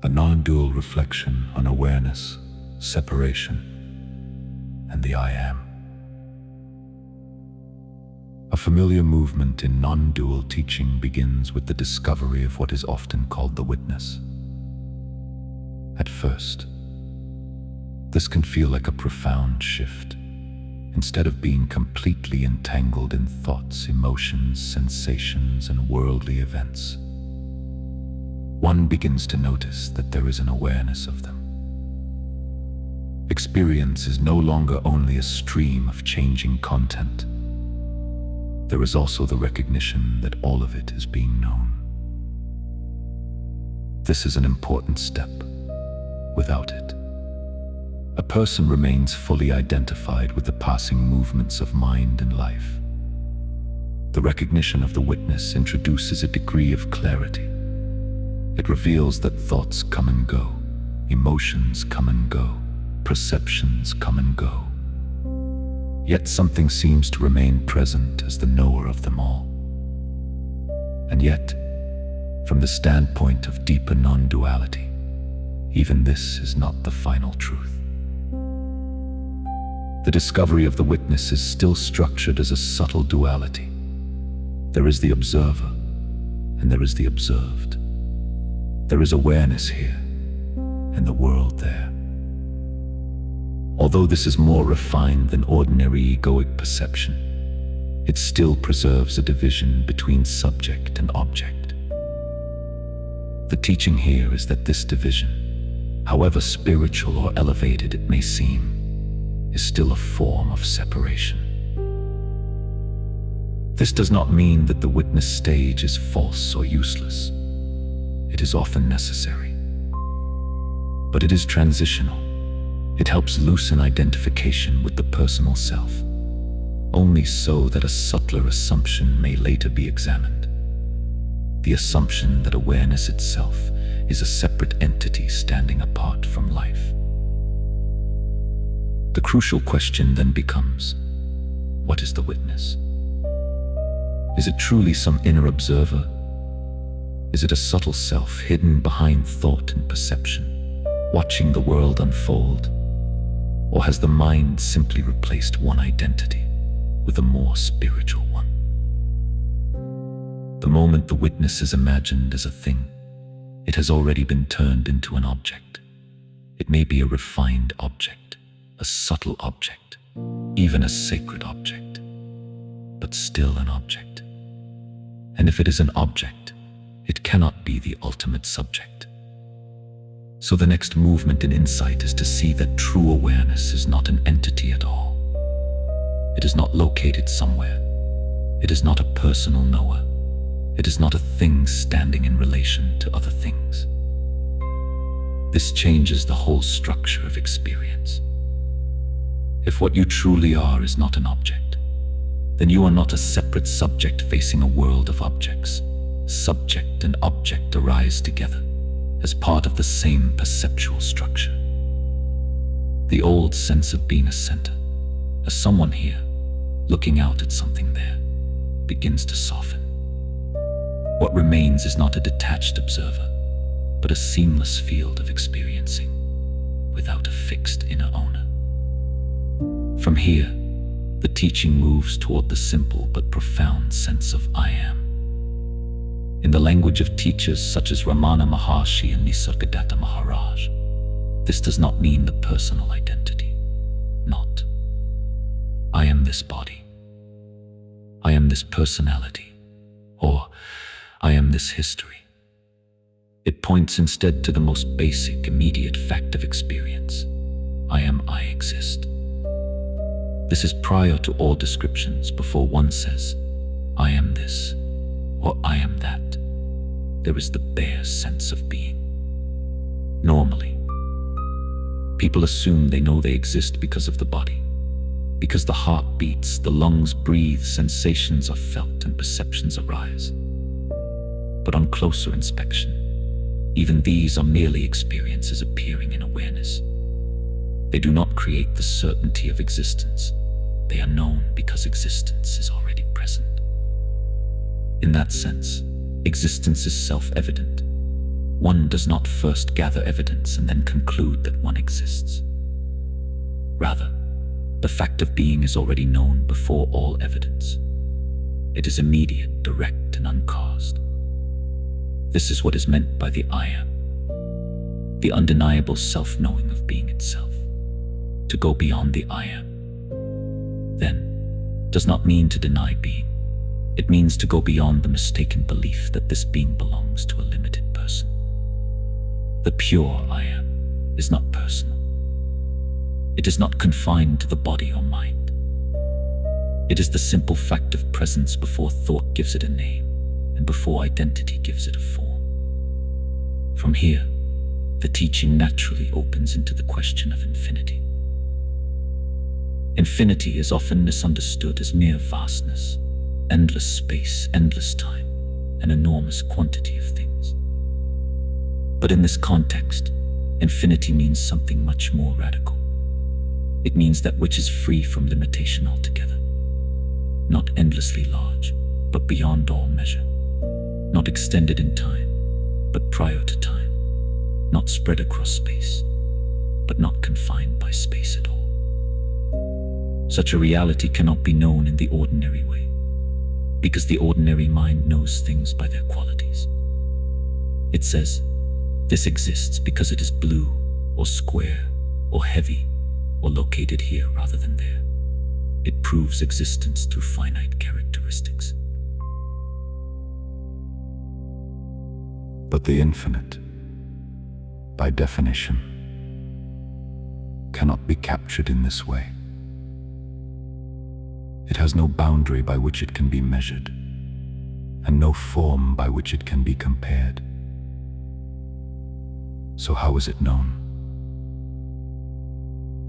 a non-dual reflection on awareness, separation, and the I Am. A familiar movement in non-dual teaching begins with the discovery of what is often called the witness. At first, this can feel like a profound shift. Instead of being completely entangled in thoughts, emotions, sensations, and worldly events, one begins to notice that there is an awareness of them. Experience is no longer only a stream of changing content. There is also the recognition that all of it is being known. This is an important step. Without it, a person remains fully identified with the passing movements of mind and life. The recognition of the witness introduces a degree of clarity. It reveals that thoughts come and go, emotions come and go, perceptions come and go. Yet something seems to remain present as the knower of them all. And yet, from the standpoint of deeper non-duality, even this is not the final truth. The discovery of the witness is still structured as a subtle duality. There is the observer, and there is the observed. There is awareness here, and the world there. Although this is more refined than ordinary egoic perception, it still preserves a division between subject and object. The teaching here is that this division, however spiritual or elevated it may seem, is still a form of separation. This does not mean that the witness stage is false or useless. It is often necessary. But it is transitional. It helps loosen identification with the personal self, only so that a subtler assumption may later be examined. The assumption that awareness itself is a separate entity standing apart from life. The crucial question then becomes, what is the witness? Is it truly some inner observer? Is it a subtle self hidden behind thought and perception, watching the world unfold? Or has the mind simply replaced one identity with a more spiritual one? The moment the witness is imagined as a thing, it has already been turned into an object. It may be a refined object, a subtle object, even a sacred object, but still an object. And if it is an object, it cannot be the ultimate subject. So the next movement in insight is to see that true awareness is not an entity at all. It is not located somewhere. It is not a personal knower. It is not a thing standing in relation to other things. This changes the whole structure of experience. If what you truly are is not an object, then you are not a separate subject facing a world of objects. Subject and object arise together as part of the same perceptual structure. The old sense of being a center, as someone here, looking out at something there, begins to soften. What remains is not a detached observer, but a seamless field of experiencing, without a fixed inner owner. From here, the teaching moves toward the simple but profound sense of I Am. In the language of teachers such as Ramana Maharshi and Nisargadatta Maharaj, this does not mean the personal identity. Not, I am this body. I am this personality. Or, I am this history. It points instead to the most basic, immediate fact of experience. I exist. This is prior to all descriptions, before one says, I am this, or I am that. There is the bare sense of being. Normally, people assume they know they exist because of the body, because the heart beats, the lungs breathe, sensations are felt, and perceptions arise. But on closer inspection, even these are merely experiences appearing in awareness. They do not create the certainty of existence. They are known because existence is already present. In that sense, existence is self-evident. One does not first gather evidence and then conclude that one exists. Rather, the fact of being is already known before all evidence. It is immediate, direct, and uncaused. This is what is meant by the I Am, the undeniable self-knowing of being itself. To go beyond the I Am, then, does not mean to deny being. It means to go beyond the mistaken belief that this being belongs to a limited person. The pure I Am is not personal. It is not confined to the body or mind. It is the simple fact of presence before thought gives it a name, and before identity gives it a form. From here, the teaching naturally opens into the question of infinity. Infinity is often misunderstood as mere vastness, endless space, endless time, an enormous quantity of things. But in this context, infinity means something much more radical. It means that which is free from limitation altogether. Not endlessly large, but beyond all measure. Not extended in time, but prior to time. Not spread across space, but not confined by space at all. Such a reality cannot be known in the ordinary way, because the ordinary mind knows things by their qualities. It says, this exists because it is blue, or square, or heavy, or located here rather than there. It proves existence through finite characteristics. But the infinite, by definition, cannot be captured in this way. It has no boundary by which it can be measured, and no form by which it can be compared. So how is it known?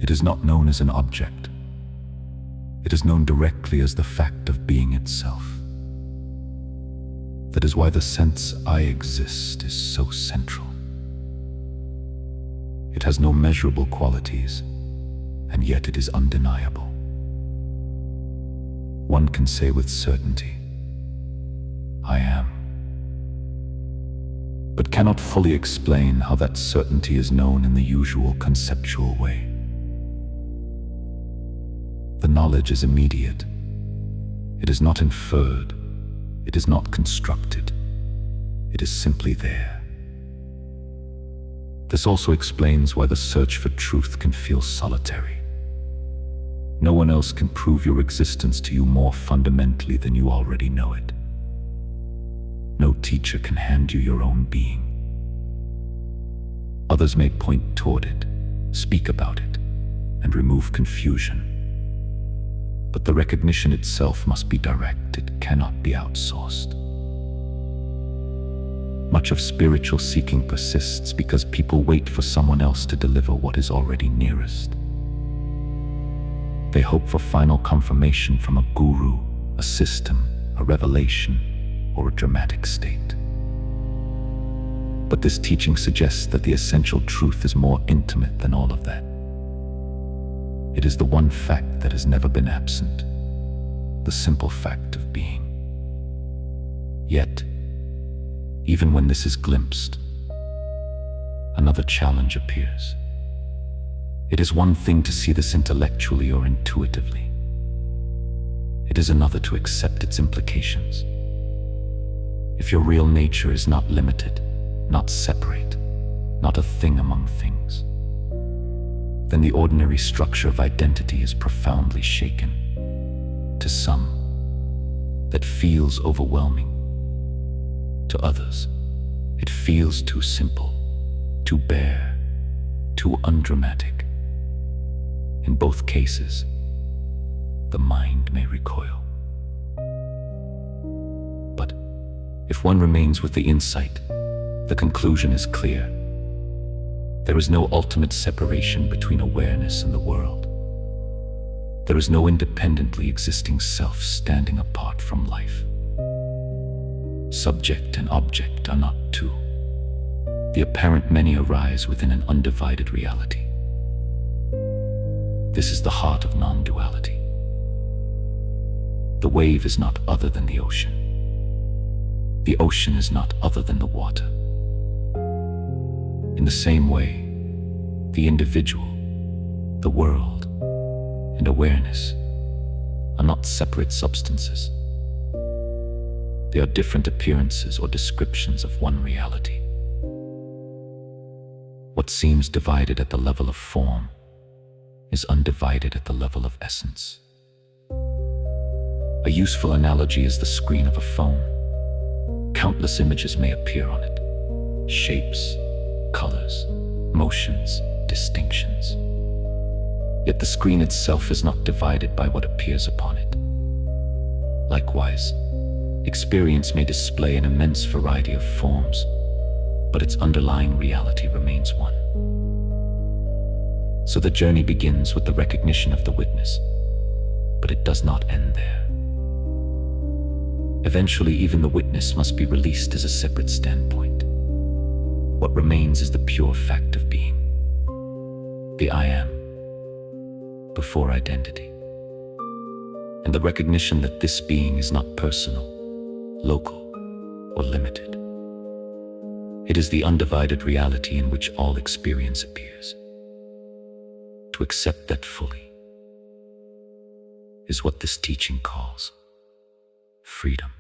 It is not known as an object. It is known directly as the fact of being itself. That is why the sense I exist is so central. It has no measurable qualities, and yet it is undeniable. One can say with certainty, I am, but cannot fully explain how that certainty is known in the usual conceptual way. The knowledge is immediate. It is not inferred. It is not constructed. It is simply there. This also explains why the search for truth can feel solitary. No one else can prove your existence to you more fundamentally than you already know it. No teacher can hand you your own being. Others may point toward it, speak about it, and remove confusion. But the recognition itself must be direct. It cannot be outsourced. Much of spiritual seeking persists because people wait for someone else to deliver what is already nearest. They hope for final confirmation from a guru, a system, a revelation, or a dramatic state. But this teaching suggests that the essential truth is more intimate than all of that. It is the one fact that has never been absent, the simple fact of being. Yet, even when this is glimpsed, another challenge appears. It is one thing to see this intellectually or intuitively. It is another to accept its implications. If your real nature is not limited, not separate, not a thing among things, then the ordinary structure of identity is profoundly shaken. To some, that feels overwhelming. To others, it feels too simple, too bare, too undramatic. In both cases, the mind may recoil. But if one remains with the insight, the conclusion is clear. There is no ultimate separation between awareness and the world. There is no independently existing self standing apart from life. Subject and object are not two. The apparent many arise within an undivided reality. This is the heart of non-duality. The wave is not other than the ocean. The ocean is not other than the water. In the same way, the individual, the world, and awareness are not separate substances. They are different appearances or descriptions of one reality. What seems divided at the level of form is undivided at the level of essence. A useful analogy is the screen of a phone. Countless images may appear on it. Shapes, colors, motions, distinctions. Yet the screen itself is not divided by what appears upon it. Likewise, experience may display an immense variety of forms, but its underlying reality remains one. So the journey begins with the recognition of the witness, but it does not end there. Eventually, even the witness must be released as a separate standpoint. What remains is the pure fact of being, the I am, before identity, and the recognition that this being is not personal, local, or limited. It is the undivided reality in which all experience appears. To accept that fully is what this teaching calls freedom.